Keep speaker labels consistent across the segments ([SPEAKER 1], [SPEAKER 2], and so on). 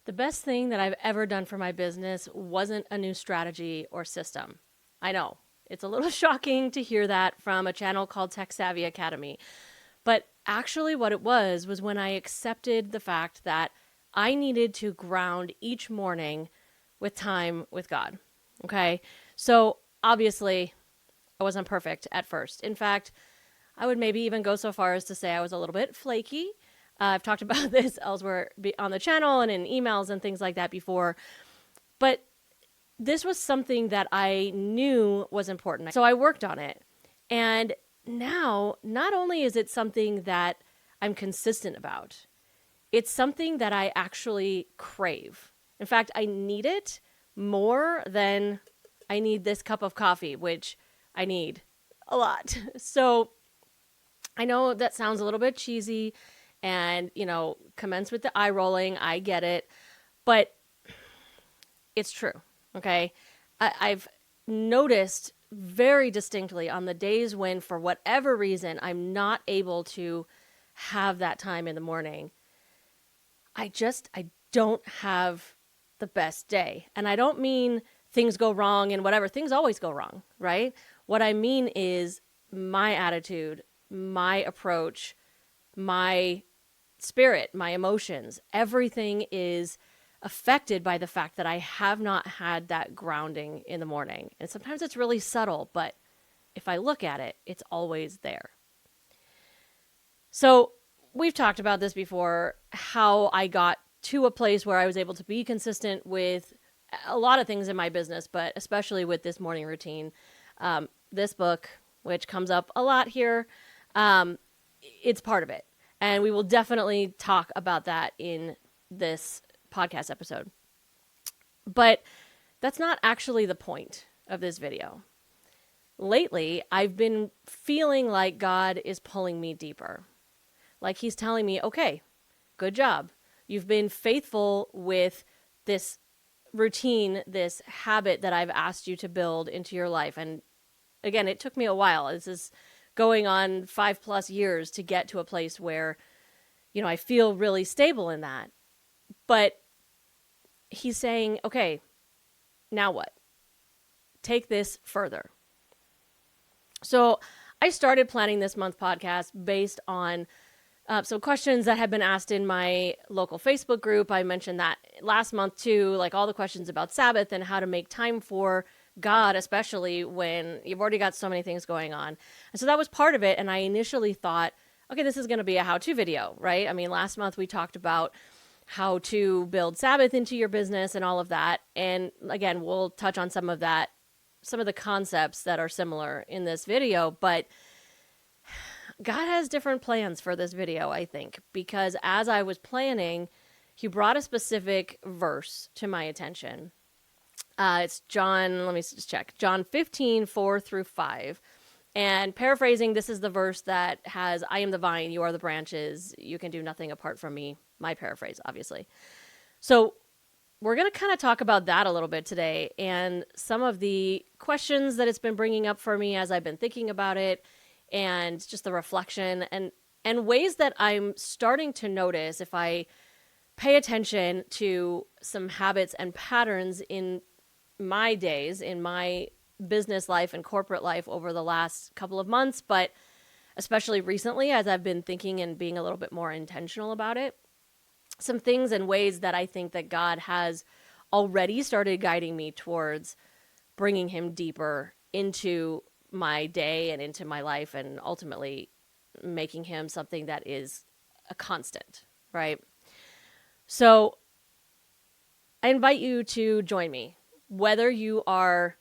[SPEAKER 1] The best thing that I've ever done for my business wasn't a new strategy or system. I know it's a little shocking to hear that from a channel called Tech Savvy Academy. But actually, what it was when I accepted the fact that I needed to ground each morning with time with God. Okay. So obviously, I wasn't perfect at first. In fact, I would maybe even go so far as to say I was a little bit flaky. I've talked about this elsewhere on the channel and in emails and things like that before. But this was something that I knew was important. So I worked on it. And now, not only is it something that I'm consistent about, it's something that I actually crave. In fact, I need it more than I need this cup of coffee, which I need a lot. So I know that sounds a little bit cheesy and, commence with the eye rolling. I get it. But it's true. Okay. I've noticed very distinctly on the days when, for whatever reason, I'm not able to have that time in the morning. I don't have the best day. And I don't mean things go wrong and whatever. Things always go wrong, right? What I mean is my attitude, my approach, my spirit, my emotions, everything is affected by the fact that I have not had that grounding in the morning. And sometimes it's really subtle, but if I look at it, it's always there. So we've talked about this before, how I got to a place where I was able to be consistent with a lot of things in my business, but especially with this morning routine. This book, which comes up a lot here, it's part of it. And we will definitely talk about that in this podcast episode. But that's not actually the point of this video. Lately, I've been feeling like God is pulling me deeper. Like he's telling me, okay, good job. You've been faithful with this routine, this habit that I've asked you to build into your life. And again, it took me a while. This is going on 5+ years to get to a place where, I feel really stable in that. But he's saying, okay, now what? Take this further. So I started planning this month podcast based on some questions that have been asked in my local Facebook group. I mentioned that last month too, like all the questions about Sabbath and how to make time for God, especially when you've already got so many things going on. And so that was part of it. And I initially thought, okay, this is going to be a how-to video, right? I mean, last month we talked about how to build Sabbath into your business and all of that. And again, we'll touch on some of that, some of the concepts that are similar in this video, but God has different plans for this video, I think, because as I was planning, he brought a specific verse to my attention. It's John, let me just check, John 15, 4-5. And paraphrasing, this is the verse that has, I am the vine, you are the branches, you can do nothing apart from me. My paraphrase, obviously. So we're going to kind of talk about that a little bit today and some of the questions that it's been bringing up for me as I've been thinking about it and just the reflection and ways that I'm starting to notice if I pay attention to some habits and patterns in my days, in my business life and corporate life over the last couple of months, but especially recently as I've been thinking and being a little bit more intentional about it. Some things and ways that I think that God has already started guiding me towards bringing him deeper into my day and into my life and ultimately making him something that is a constant, right? So I invite you to join me, whether you are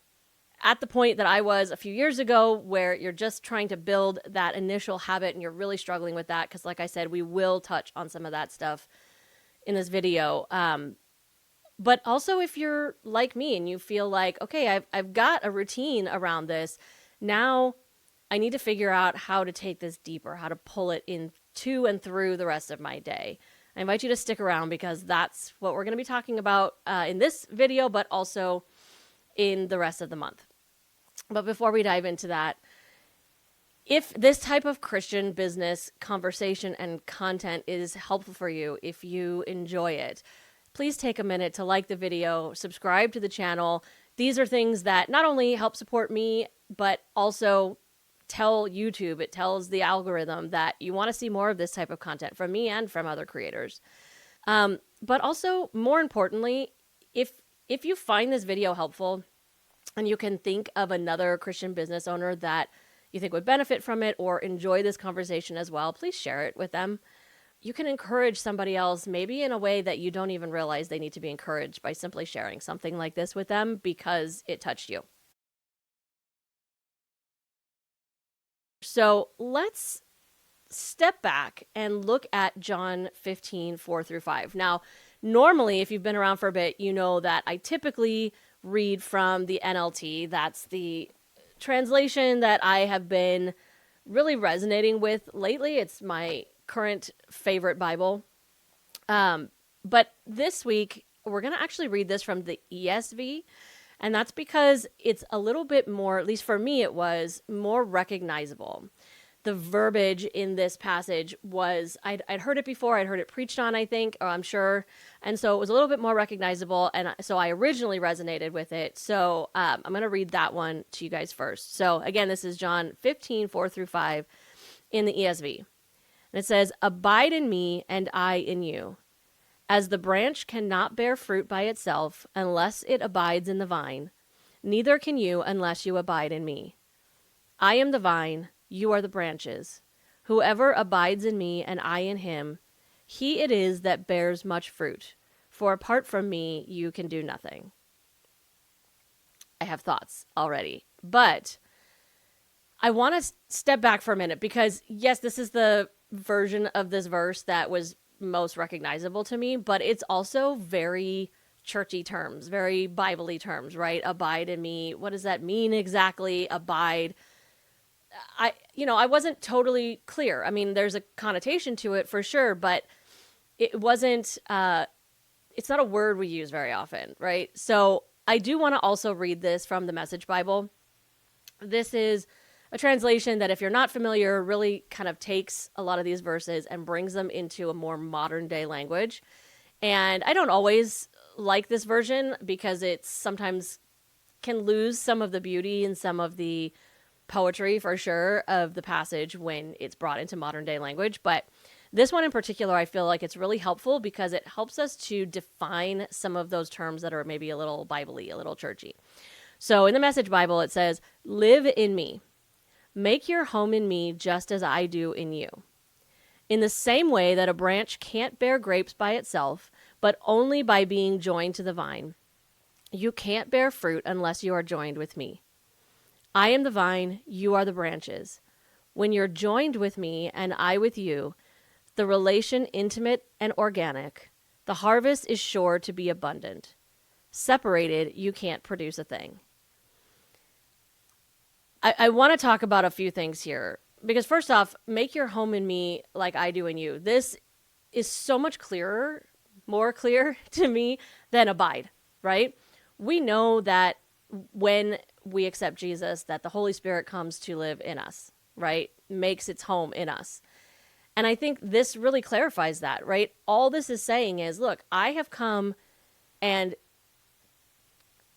[SPEAKER 1] at the point that I was a few years ago where you're just trying to build that initial habit and you're really struggling with that, because like I said, we will touch on some of that stuff in this video. But also if you're like me and you feel like, okay, I've got a routine around this. Now I need to figure out how to take this deeper, how to pull it into and through the rest of my day. I invite you to stick around because that's what we're going to be talking about in this video, but also in the rest of the month. But before we dive into that, if this type of Christian business conversation and content is helpful for you, if you enjoy it, please take a minute to like the video, subscribe to the channel. These are things that not only help support me, but also tell YouTube, it tells the algorithm that you want to see more of this type of content from me and from other creators. But also, more importantly, if you find this video helpful and you can think of another Christian business owner that you think would benefit from it or enjoy this conversation as well, please share it with them. You can encourage somebody else maybe in a way that you don't even realize they need to be encouraged by simply sharing something like this with them because it touched you. So let's step back and look at John 15, 4 through 5. Now, normally, if you've been around for a bit, you know that I typically read from the NLT. That's the translation that I have been really resonating with lately. It's my current favorite Bible. But this week, we're going to actually read this from the ESV. And that's because it's a little bit more, at least for me, it was more recognizable. The verbiage in this passage was, I'd heard it before, I'd heard it preached on, I think, or I'm sure. And so it was a little bit more recognizable. And so I originally resonated with it. So I'm going to read that one to you guys first. So again, this is John 15, 4 through 5 in the ESV. And it says, "Abide in me and I in you. As the branch cannot bear fruit by itself unless it abides in the vine, neither can you unless you abide in me. I am the vine, you are the branches. Whoever abides in me and I in him, he it is that bears much fruit. For apart from me, you can do nothing." I have thoughts already, but I want to step back for a minute because, yes, this is the version of this verse that was most recognizable to me, but it's also very churchy terms, very Bible-y terms, right? Abide in me. What does that mean exactly? Abide. I wasn't totally clear. I mean, there's a connotation to it for sure, but it wasn't, it's not a word we use very often, right? So I do want to also read this from the Message Bible. This is a translation that, if you're not familiar, really kind of takes a lot of these verses and brings them into a more modern day language. And I don't always like this version because it sometimes can lose some of the beauty and some of the poetry, for sure, of the passage when it's brought into modern day language. But this one in particular, I feel like it's really helpful because it helps us to define some of those terms that are maybe a little Bible-y, a little churchy. So in the Message Bible, it says, "Live in me. Make your home in me just as I do in you. In the same way that a branch can't bear grapes by itself, but only by being joined to the vine, you can't bear fruit unless you are joined with me. I am the vine, you are the branches. When you're joined with me and I with you, the relation intimate and organic, the harvest is sure to be abundant. Separated, you can't produce a thing." I want to talk about a few things here because, first off, make your home in me like I do in you. This is so much clearer, more clear to me than abide, right? We know that when we accept Jesus, that the Holy Spirit comes to live in us, right? Makes its home in us. And I think this really clarifies that, right? All this is saying is, look, I have come and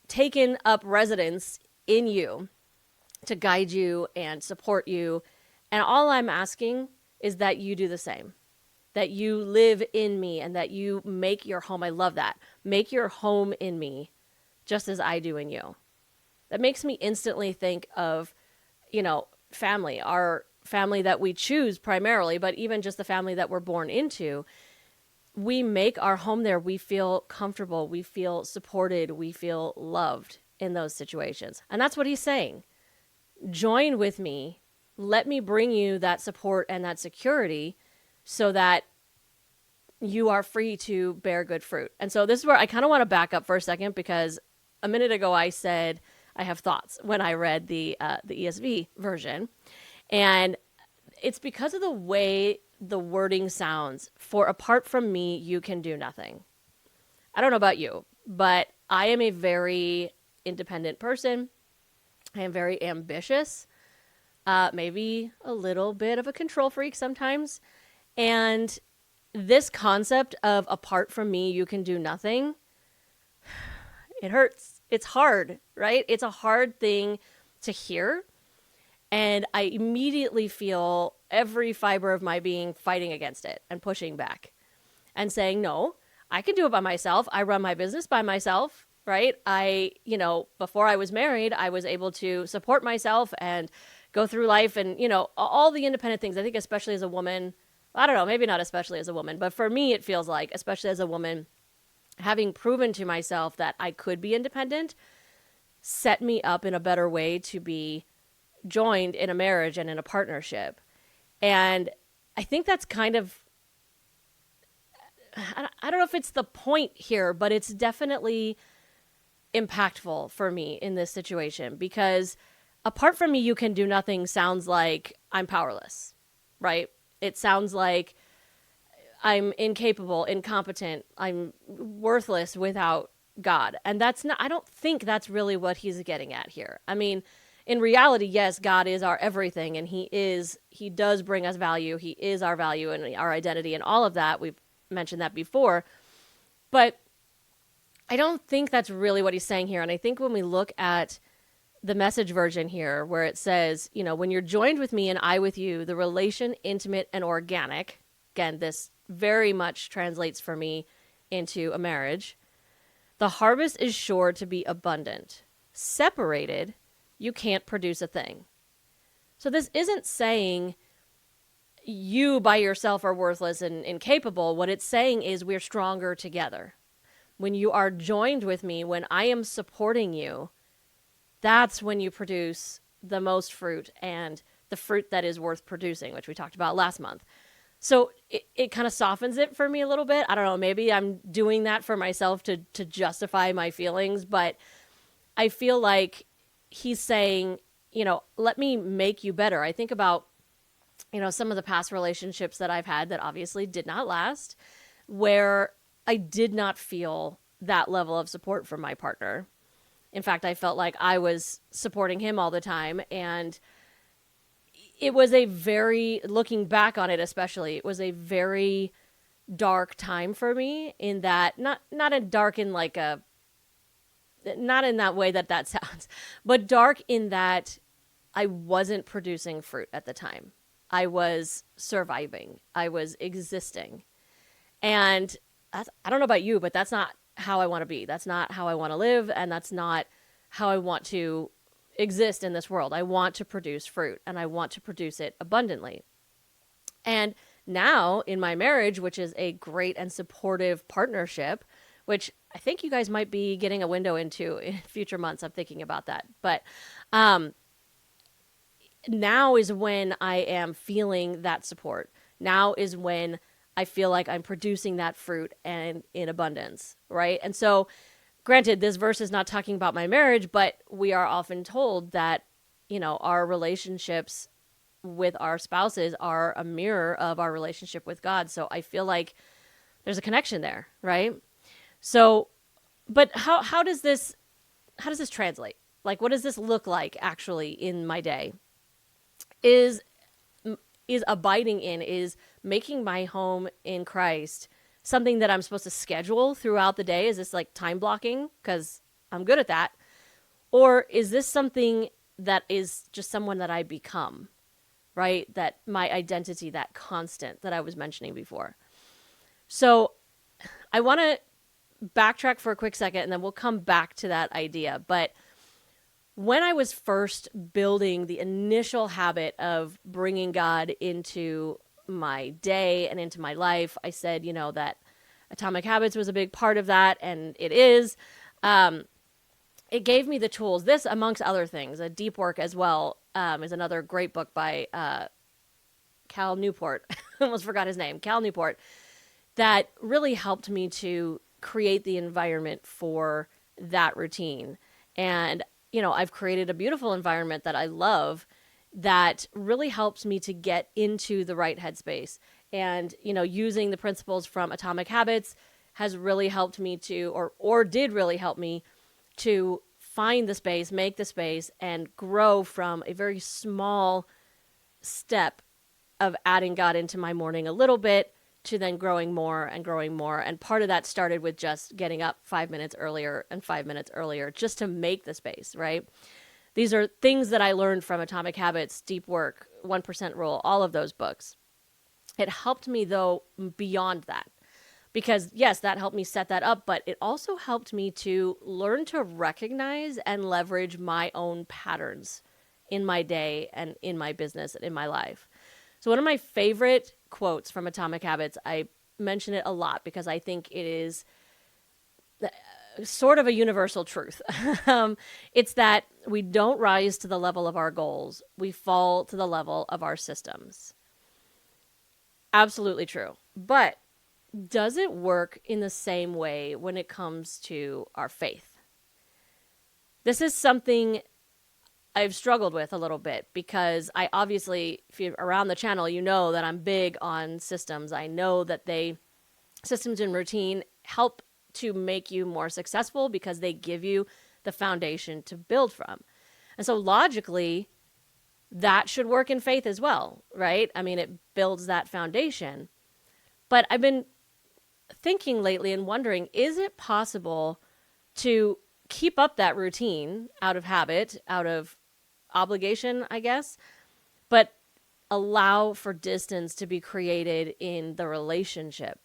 [SPEAKER 1] taken up residence in you to guide you and support you. And all I'm asking is that you do the same, that you live in me and that you make your home. I love that. Make your home in me just as I do in you. That makes me instantly think of, family, our family that we choose primarily, but even just the family that we're born into. We make our home there. We feel comfortable. We feel supported. We feel loved in those situations. And that's what he's saying. Join with me. Let me bring you that support and that security so that you are free to bear good fruit. And so this is where I kind of want to back up for a second because a minute ago I said I have thoughts when I read the ESV version. And it's because of the way the wording sounds. For apart from me, you can do nothing. I don't know about you, but I am a very independent person. I am very ambitious, maybe a little bit of a control freak sometimes. And this concept of apart from me, you can do nothing, it hurts. It's hard, right? It's a hard thing to hear. And I immediately feel every fiber of my being fighting against it and pushing back and saying, no, I can do it by myself. I run my business by myself, right? Before I was married, I was able to support myself and go through life and, all the independent things. I think especially as a woman, I don't know, maybe not especially as a woman, but for me, it feels like, especially as a woman, having proven to myself that I could be independent set me up in a better way to be joined in a marriage and in a partnership. And I think that's kind of, I don't know if it's the point here, but it's definitely impactful for me in this situation, because apart from me, you can do nothing sounds like I'm powerless, right? It sounds like I'm incapable, incompetent, I'm worthless without God. And that's not, I don't think that's really what he's getting at here. I mean, in reality, yes, God is our everything, and he does bring us value. He is our value and our identity and all of that. We've mentioned that before. But I don't think that's really what he's saying here. And I think when we look at the Message version here, where it says, when you're joined with me and I with you, the relation intimate and organic. Again, this very much translates for me into a marriage. The harvest is sure to be abundant. Separated, you can't produce a thing. So this isn't saying you by yourself are worthless and incapable. What it's saying is we're stronger together. When you are joined with me, when I am supporting you, that's when you produce the most fruit, and the fruit that is worth producing, which we talked about last month. So it kind of softens it for me a little bit. I don't know, maybe I'm doing that for myself to justify my feelings, but I feel like he's saying, let me make you better. I think about, some of the past relationships that I've had that obviously did not last, where I did not feel that level of support from my partner. In fact, I felt like I was supporting him all the time, and it was looking back on it especially, it was a very dark time for me, in that, not a dark in like a, not in that way that sounds, but dark in that I wasn't producing fruit at the time. I was surviving. I was existing. And I don't know about you, but that's not how I want to be. That's not how I want to live, and that's not how I want to exist in this world. I want to produce fruit, and I want to produce it abundantly. And now in my marriage, which is a great and supportive partnership, which I think you guys might be getting a window into in future months. I'm thinking about that. But now is when I am feeling that support. Now is when I feel like I'm producing that fruit and in abundance, right? And so, granted, this verse is not talking about my marriage, but we are often told that, our relationships with our spouses are a mirror of our relationship with God. So I feel like there's a connection there, right? So, but how does this translate? Like, what does this look like actually in my day? Is abiding in, is making my home in Christ something that I'm supposed to schedule throughout the day? Is this like time blocking? Because I'm good at that. Or is this something that is just someone that I become, right? That my identity, that constant that I was mentioning before. So I want to backtrack for a quick second, and then we'll come back to that idea. But when I was first building the initial habit of bringing God into my day and into my life, I said, that Atomic Habits was a big part of that, and it is. It gave me the tools. This, amongst other things, a Deep Work as well, is another great book by Cal Newport. I almost forgot his name, Cal Newport, that really helped me to create the environment for that routine. And I've created a beautiful environment that I love, that really helps me to get into the right headspace. And, using the principles from Atomic Habits has really helped me to, or did really help me to find the space, make the space, and grow from a very small step of adding God into my morning a little bit to then growing more and growing more. And part of that started with just getting up 5 minutes earlier and 5 minutes earlier just to make the space, right? These are things that I learned from Atomic Habits, Deep Work, 1% Rule, all of those books. It helped me, though, beyond that. Because, yes, that helped me set that up, but it also helped me to learn to recognize and leverage my own patterns in my day and in my business and in my life. So one of my favorite quotes from Atomic Habits, I mention it a lot because I think it is sort of a universal truth. It's that we don't rise to the level of our goals. We fall to the level of our systems. Absolutely true. But does it work in the same way when it comes to our faith? This is something I've struggled with a little bit because I obviously, if you're around the channel, you know that I'm big on systems. I know that systems and routine help to make you more successful because they give you the foundation to build from. And so logically, that should work in faith as well, right? I mean, it builds that foundation. But I've been thinking lately and wondering, is it possible to keep up that routine out of habit, out of obligation, I guess, but allow for distance to be created in the relationship,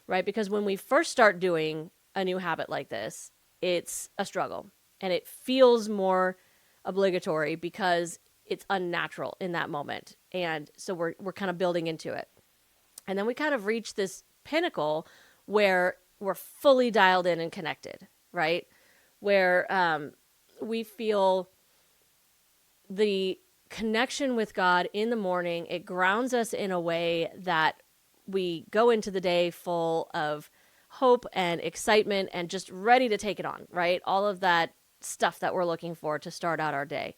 [SPEAKER 1] right? Because when we first start doing a new habit like this, it's a struggle and it feels more obligatory because it's unnatural in that moment. And so we're kind of building into it. And then we kind of reach this pinnacle where we're fully dialed in and connected, right? Where we feel the connection with God in the morning. It grounds us in a way that we go into the day full of hope and excitement and just ready to take it on, right? All of that stuff that we're looking for to start out our day.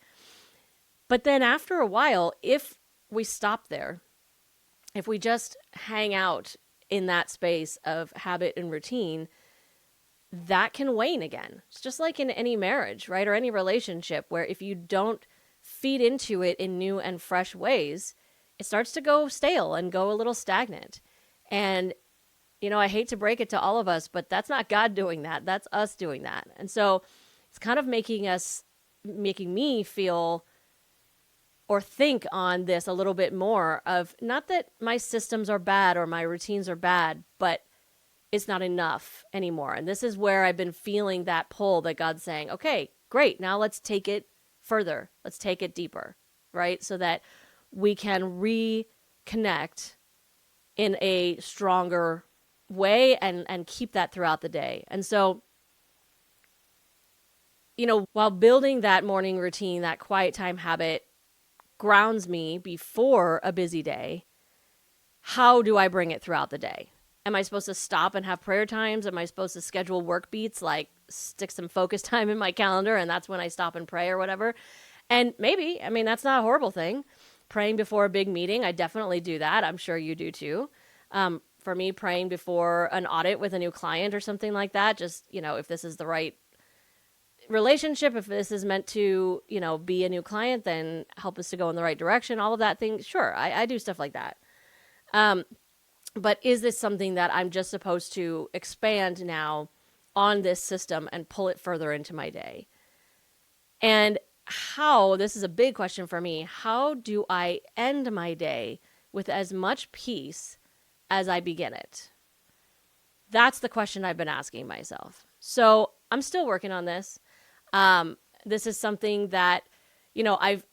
[SPEAKER 1] But then after a while, if we stop there, if we just hang out in that space of habit and routine, that can wane again. It's just like in any marriage, right? Or any relationship where if you don't feed into it in new and fresh ways, it starts to go stale and go a little stagnant. And, I hate to break it to all of us, but that's not God doing that. That's us doing that. And so it's kind of making me feel or think on this a little bit more of not that my systems are bad or my routines are bad, but it's not enough anymore. And this is where I've been feeling that pull that God's saying, okay, great. Now let's take it further. Let's take it deeper, right? So that we can reconnect in a stronger way and keep that throughout the day. And so, while building that morning routine, that quiet time habit grounds me before a busy day, how do I bring it throughout the day? Am I supposed to stop and have prayer times? Am I supposed to schedule work beats, like stick some focus time in my calendar and that's when I stop and pray or whatever? And maybe, that's not a horrible thing. Praying before a big meeting, I definitely do that. I'm sure you do too. For me, praying before an audit with a new client or something like that, just, if this is the right relationship, if this is meant to, be a new client, then help us to go in the right direction, all of that thing. Sure, I do stuff like that. But is this something that I'm just supposed to expand now on this system and pull it further into my day? And this is a big question for me, how do I end my day with as much peace as I begin it? That's the question I've been asking myself. So I'm still working on this. This is something that, I've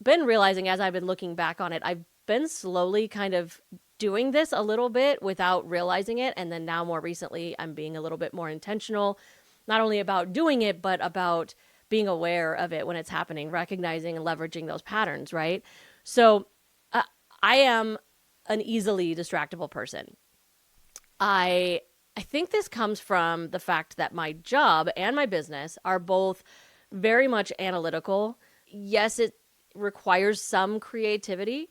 [SPEAKER 1] been realizing as I've been looking back on it, I've been slowly kind of doing this a little bit without realizing it. And then now more recently, I'm being a little bit more intentional, not only about doing it, but about being aware of it when it's happening, recognizing and leveraging those patterns, right? So I am an easily distractible person. I think this comes from the fact that my job and my business are both very much analytical. Yes, it requires some creativity,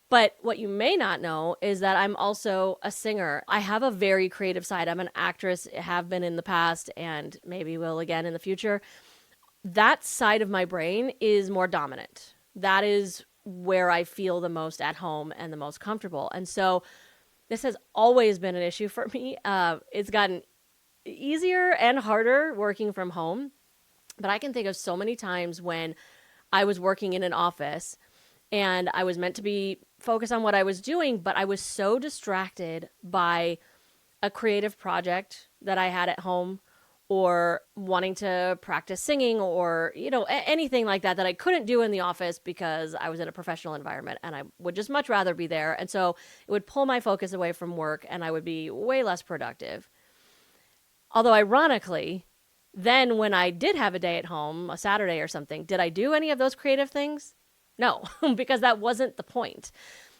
[SPEAKER 1] but what you may not know is that I'm also a singer. I have a very creative side. I'm an actress, have been in the past, and maybe will again in the future. That side of my brain is more dominant. That is where I feel the most at home and the most comfortable. And so this has always been an issue for me. It's gotten easier and harder working from home. But I can think of so many times when I was working in an office and I was meant to be focused on what I was doing, but I was so distracted by a creative project that I had at home or wanting to practice singing or, anything like that I couldn't do in the office because I was in a professional environment and I would just much rather be there. And so it would pull my focus away from work and I would be way less productive. Although ironically, then when I did have a day at home, a Saturday or something, did I do any of those creative things? No, because that wasn't the point.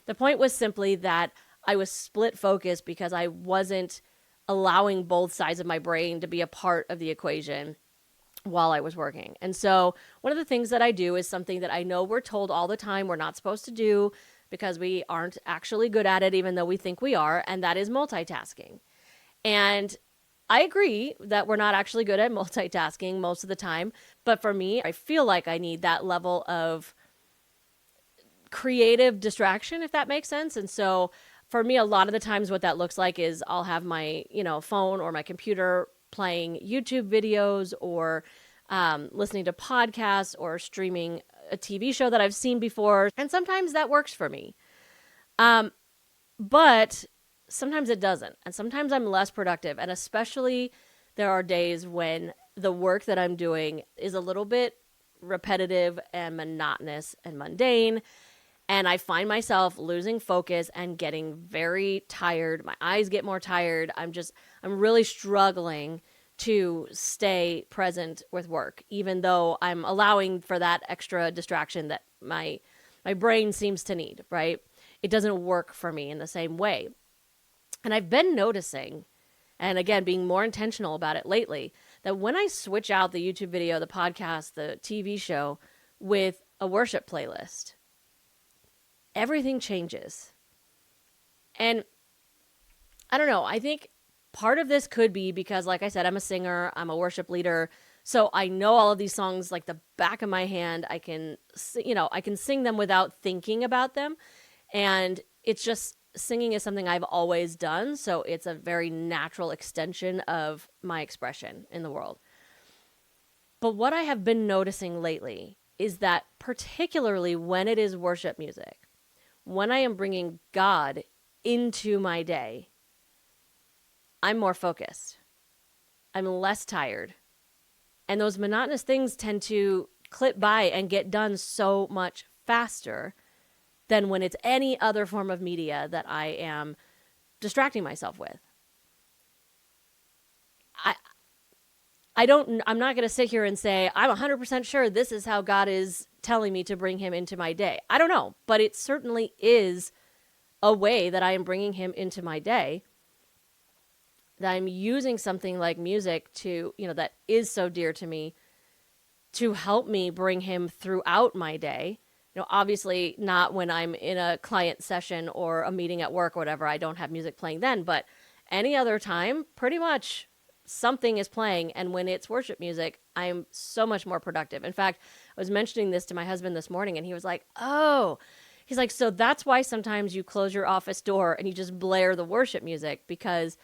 [SPEAKER 1] The point was simply that I was split focused because I wasn't allowing both sides of my brain to be a part of the equation while I was working. And so one of the things that I do is something that I know we're told all the time we're not supposed to do because we aren't actually good at it, even though we think we are, and that is multitasking. And I agree that we're not actually good at multitasking most of the time, but for me, I feel like I need that level of creative distraction, if that makes sense. And so for me, a lot of the times what that looks like is I'll have my, phone or my computer playing YouTube videos or listening to podcasts or streaming a TV show that I've seen before. And sometimes that works for me. But sometimes it doesn't. And sometimes I'm less productive. And especially there are days when the work that I'm doing is a little bit repetitive and monotonous and mundane. And I find myself losing focus and getting very tired. My eyes get more tired. I'm really struggling to stay present with work, even though I'm allowing for that extra distraction that my brain seems to need, right? It doesn't work for me in the same way. And I've been noticing, and again, being more intentional about it lately, that when I switch out the YouTube video, the podcast, the TV show with a worship playlist, everything changes. And I don't know, I think part of this could be because, like I said, I'm a singer, I'm a worship leader, so I know all of these songs like the back of my hand. I can sing them without thinking about them. And it's just, singing is something I've always done, so it's a very natural extension of my expression in the world. But what I have been noticing lately is that particularly when it is worship music, when I am bringing God into my day, I'm more focused. I'm less tired. And those monotonous things tend to clip by and get done so much faster than when it's any other form of media that I am distracting myself with. I'm not going to sit here and say, I'm 100% sure this is how God is telling me to bring him into my day. I don't know, but it certainly is a way that I am bringing him into my day, that I'm using something like music to, that is so dear to me, to help me bring him throughout my day. Obviously not when I'm in a client session or a meeting at work or whatever, I don't have music playing then, but any other time, pretty much something is playing. And when it's worship music, I'm so much more productive. In fact, I was mentioning this to my husband this morning and he was like, oh, he's like, so that's why sometimes you close your office door and you just blare the worship music, because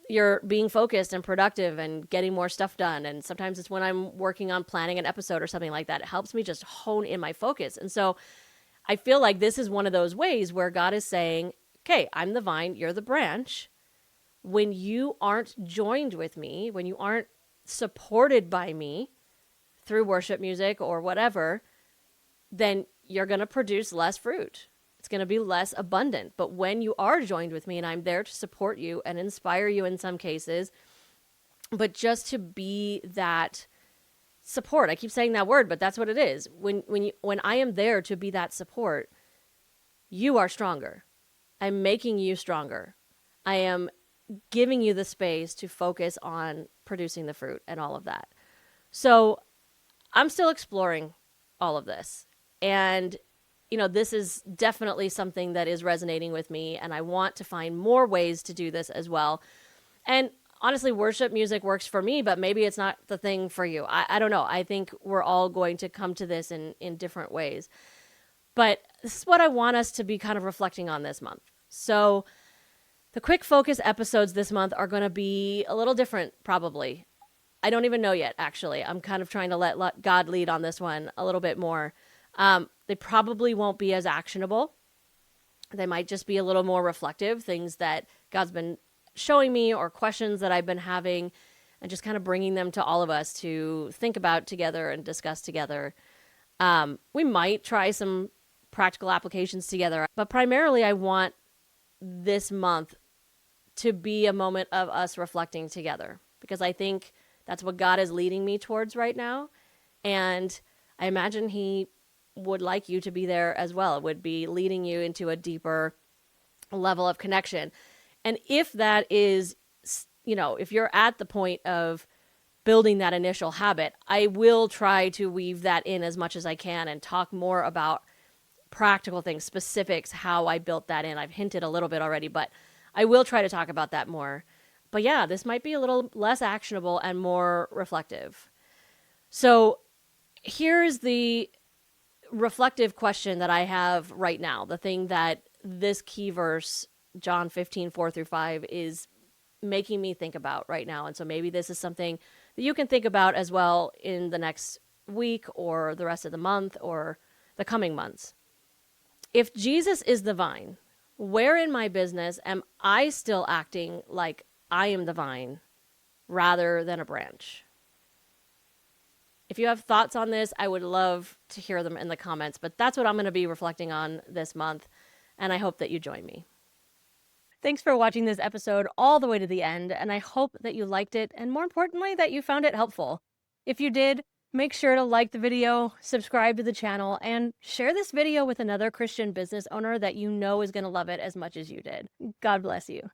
[SPEAKER 1] you're being focused and productive and getting more stuff done. And sometimes it's when I'm working on planning an episode or something like that. It helps me just hone in my focus. And so I feel like this is one of those ways where God is saying, okay, I'm the vine, you're the branch. When you aren't joined with me, when you aren't supported by me through worship music or whatever, then you're going to produce less fruit. It's going to be less abundant. But when you are joined with me and I'm there to support you and inspire you in some cases, but just to be that support. I keep saying that word, but that's what it is. When I am there to be that support, you are stronger. I'm making you stronger. I am giving you the space to focus on producing the fruit and all of that. So I'm still exploring all of this. And this is definitely something that is resonating with me, and I want to find more ways to do this as well. And honestly, worship music works for me, but maybe it's not the thing for you. I don't know. I think we're all going to come to this in different ways. But this is what I want us to be kind of reflecting on this month. So The quick focus episodes this month are going to be a little different, probably. I don't even know yet, actually. I'm kind of trying to let God lead on this one a little bit more. They probably won't be as actionable. They might just be a little more reflective, things that God's been showing me or questions that I've been having, and just kind of bringing them to all of us to think about together and discuss together. We might try some practical applications together, but primarily I want this month to be a moment of us reflecting together, because I think that's what God is leading me towards right now. And I imagine He would like you to be there as well. It would be leading you into a deeper level of connection. And if that is, if you're at the point of building that initial habit, I will try to weave that in as much as I can and talk more about practical things, specifics, how I built that in. I've hinted a little bit already, but I will try to talk about that more. But yeah, this might be a little less actionable and more reflective. So here's the reflective question that I have right now, the thing that this key verse, John 15, 4-5, is making me think about right now. And so maybe this is something that you can think about as well in the next week or the rest of the month or the coming months. If Jesus is the vine, where in my business am I still acting like I am the vine rather than a branch? If you have thoughts on this, I would love to hear them in the comments, but that's what I'm going to be reflecting on this month, and I hope that you join me. Thanks for watching this episode all the way to the end, and I hope that you liked it, and more importantly, that you found it helpful. If you did, make sure to like the video, subscribe to the channel, and share this video with another Christian business owner that you know is going to love it as much as you did. God bless you.